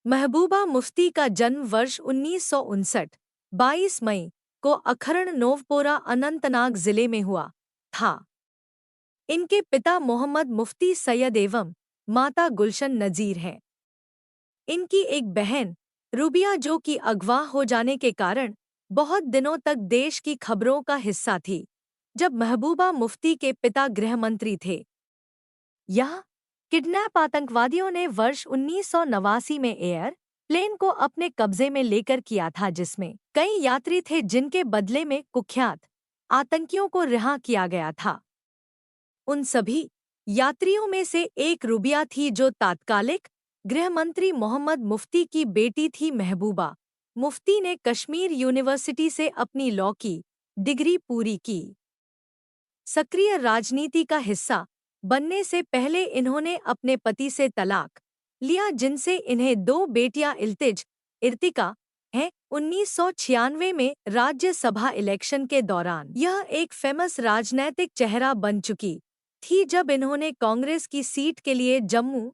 महबूबा मुफ्ती का जन्म वर्ष 1959, 22 मई को अखरण नोवपोरा अनंतनाग जिले में हुआ था। इनके पिता मोहम्मद मुफ्ती सैयद एवं माता गुलशन नज़ीर हैं। इनकी एक बहन रूबिया जो कि अगवा हो जाने के कारण बहुत दिनों तक देश की खबरों का हिस्सा थी, जब महबूबा मुफ्ती के पिता गृह मंत्री थे। यह किडनैप आतंकवादियों ने वर्ष 1989 में एयर प्लेन को अपने कब्जे में लेकर किया था, जिसमें कई यात्री थे जिनके बदले में कुख्यात आतंकियों को रिहा किया गया था। उन सभी यात्रियों में से एक रूबिया थी जो तात्कालिक गृह मंत्री मोहम्मद मुफ्ती की बेटी थी। महबूबा मुफ्ती ने कश्मीर यूनिवर्सिटी से अपनी लॉ की डिग्री पूरी की। सक्रिय राजनीति का हिस्सा बनने से पहले इन्होंने अपने पति से तलाक लिया, जिनसे इन्हें दो बेटियां इर्तिका हैं। 1996 में राज्यसभा इलेक्शन के दौरान यह एक फेमस राजनैतिक चेहरा बन चुकी थी, जब इन्होंने कांग्रेस की सीट के लिए जम्मू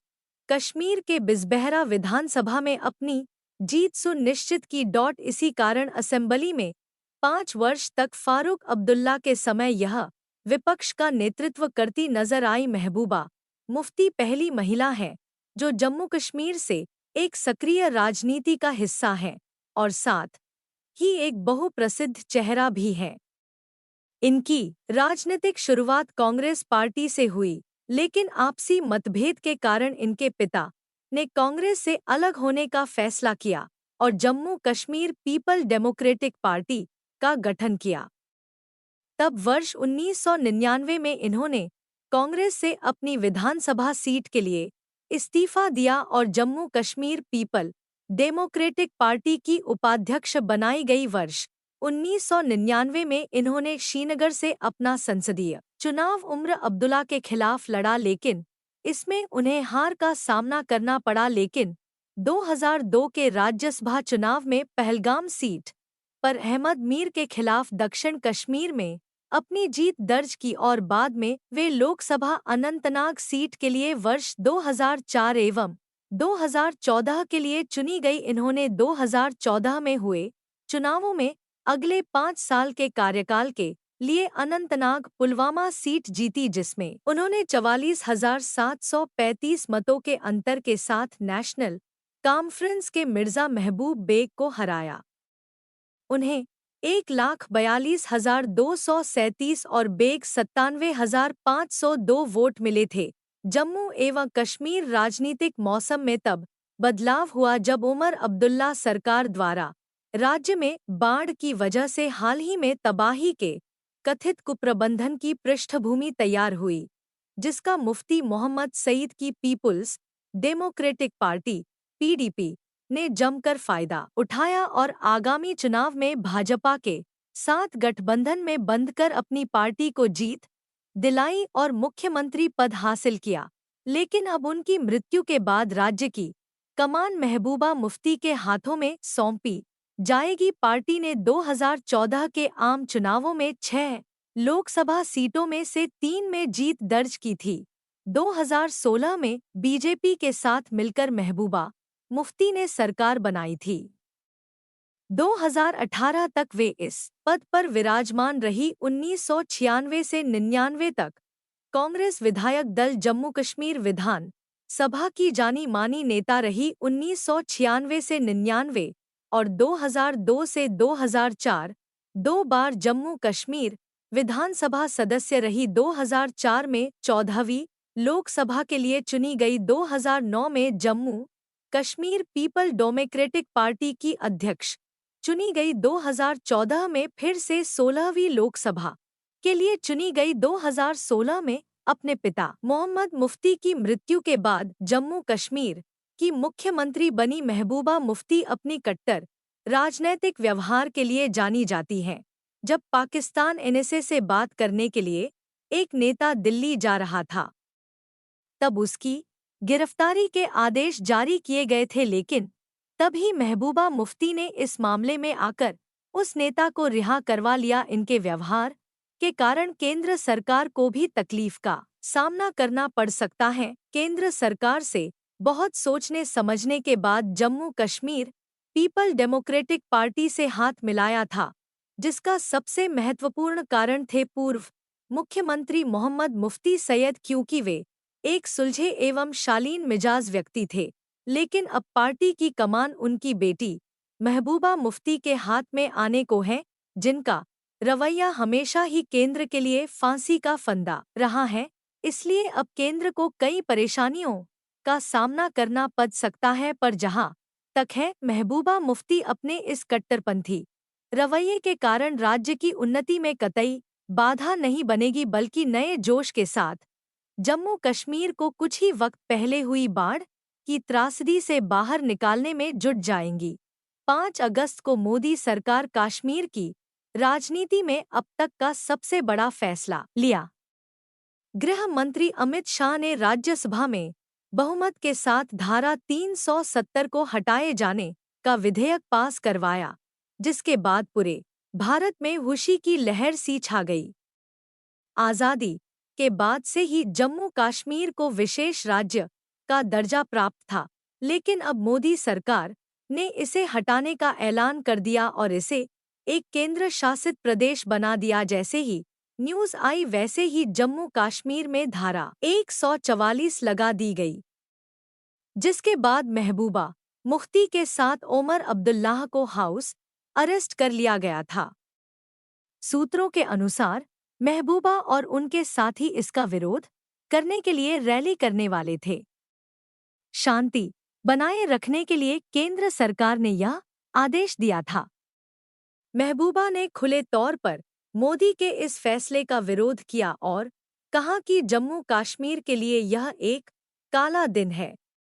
कश्मीर के बिजबेहरा विधानसभा में अपनी जीत सुनिश्चित की। इसी कारण असेंबली में 5 वर्ष तक फारूक अब्दुल्ला के समय यह विपक्ष का नेतृत्व करती नजर आई। महबूबा मुफ्ती पहली महिला हैं जो जम्मू कश्मीर से एक सक्रिय राजनीति का हिस्सा हैं और साथ ही एक बहुप्रसिद्ध चेहरा भी हैं। इनकी राजनीतिक शुरुआत कांग्रेस पार्टी से हुई, लेकिन आपसी मतभेद के कारण इनके पिता ने कांग्रेस से अलग होने का फैसला किया और Jammu Kashmir people democratic party का गठन किया। तब वर्ष 1999 में इन्होंने कांग्रेस से अपनी विधानसभा सीट के लिए इस्तीफा दिया और Jammu Kashmir people democratic party की उपाध्यक्ष बनाई गई। वर्ष 1999 में इन्होंने श्रीनगर से अपना संसदीय चुनाव उमर अब्दुल्ला के खिलाफ लड़ा, लेकिन इसमें उन्हें हार का सामना करना पड़ा। लेकिन 2002 के राज्यसभा चुनाव में पहलगाम सीट पर अहमद मीर के खिलाफ दक्षिण कश्मीर में अपनी जीत दर्ज की और बाद में वे लोकसभा अनंतनाग सीट के लिए वर्ष 2004 एवं 2014 के लिए चुनी गई। इन्होंने 2014 में हुए चुनावों में अगले 5 साल के कार्यकाल के लिए अनंतनाग पुलवामा सीट जीती, जिसमें उन्होंने 44,735 मतों के अंतर के साथ नेशनल कॉन्फ्रेंस के मिर्जा महबूब बेग को हराया। उन्हें 1,42,237 और बेग 97,502 वोट मिले थे। जम्मू एवं कश्मीर राजनीतिक मौसम में तब बदलाव हुआ जब उमर अब्दुल्ला सरकार द्वारा राज्य में बाढ़ की वजह से हाल ही में तबाही के कथित कुप्रबंधन की पृष्ठभूमि तैयार हुई, जिसका मुफ्ती मोहम्मद सईद की पीपुल्स डेमोक्रेटिक पार्टी (पीडीपी) ने जमकर फायदा उठाया और आगामी चुनाव में भाजपा के साथ गठबंधन में बंधकर अपनी पार्टी को जीत दिलाई और मुख्यमंत्री पद हासिल किया। लेकिन अब उनकी मृत्यु के बाद राज्य की कमान महबूबा मुफ्ती के हाथों में सौंपी जाएगी। पार्टी ने 2014 के आम चुनावों में 6 लोकसभा सीटों में से 3 में जीत दर्ज की थी। 2016 में बीजेपी के साथ मिलकर महबूबा मुफ्ती ने सरकार बनाई थी। 2018 तक वे इस पद पर विराजमान रही। 1996 से 99 तक कांग्रेस विधायक दल जम्मू कश्मीर विधान सभा की जानी मानी नेता रही। 1996 से 99 और 2002 से 2004 2 बार जम्मू कश्मीर विधानसभा सदस्य रही। 2004 में 14वीं लोकसभा के लिए चुनी गई। 2009 में Jammu Kashmir people democratic party की अध्यक्ष चुनी गई। 2014 में फिर से 16वीं लोकसभा के लिए चुनी गई। 2016 में अपने पिता मोहम्मद मुफ्ती की मृत्यु के बाद जम्मू कश्मीर की मुख्यमंत्री बनी। महबूबा मुफ्ती अपनी कट्टर राजनैतिक व्यवहार के लिए जानी जाती हैं। जब पाकिस्तान एनएसए से बात करने के लिए एक नेता दिल्ली जा रहा था, तब उसकी गिरफ्तारी के आदेश जारी किए गए थे, लेकिन तभी महबूबा मुफ्ती ने इस मामले में आकर उस नेता को रिहा करवा लिया। इनके व्यवहार के कारण केंद्र सरकार को भी तकलीफ का सामना करना पड़ सकता है। केंद्र सरकार से बहुत सोचने समझने के बाद Jammu Kashmir people democratic party से हाथ मिलाया था, जिसका सबसे महत्वपूर्ण कारण थे पूर्व मुख्यमंत्री मोहम्मद मुफ्ती सैयद, क्योंकि वे एक सुलझे एवं शालीन मिजाज व्यक्ति थे। लेकिन अब पार्टी की कमान उनकी बेटी महबूबा मुफ्ती के हाथ में आने को है, जिनका रवैया हमेशा ही केंद्र के लिए फांसी का फंदा रहा है। इसलिए अब केंद्र को कई परेशानियों का सामना करना पड़ सकता है, पर जहां तक है महबूबा मुफ्ती अपने इस कट्टरपंथी रवैये के कारण राज्य की उन्नति में कतई बाधा नहीं बनेगी, बल्कि नए जोश के साथ जम्मू कश्मीर को कुछ ही वक्त पहले हुई बाढ़ की त्रासदी से बाहर निकालने में जुट जाएंगी। 5 अगस्त को मोदी सरकार कश्मीर की राजनीति में अब तक का सबसे बड़ा फैसला लिया। गृह मंत्री अमित शाह ने राज्यसभा में बहुमत के साथ धारा 370 को हटाए जाने का विधेयक पास करवाया, जिसके बाद पूरे भारत में खुशी की लहर सी छा गई। आज़ादी के बाद से ही जम्मू कश्मीर को विशेष राज्य का दर्जा प्राप्त था, लेकिन अब मोदी सरकार ने इसे हटाने का ऐलान कर दिया और इसे एक केंद्र शासित प्रदेश बना दिया। जैसे ही न्यूज़ आई वैसे ही जम्मू कश्मीर में धारा 144 लगा दी गई, जिसके बाद महबूबा मुफ्ती के साथ ओमर अब्दुल्लाह को हाउस अरेस्ट कर लिया गया था। सूत्रों के अनुसार महबूबा और उनके साथी इसका विरोध करने के लिए रैली करने वाले थे। शांति बनाए रखने के लिए केंद्र सरकार ने यह आदेश दिया था। महबूबा ने खुले तौर पर मोदी के इस फैसले का विरोध किया और कहा कि जम्मू कश्मीर के लिए यह एक काला दिन है।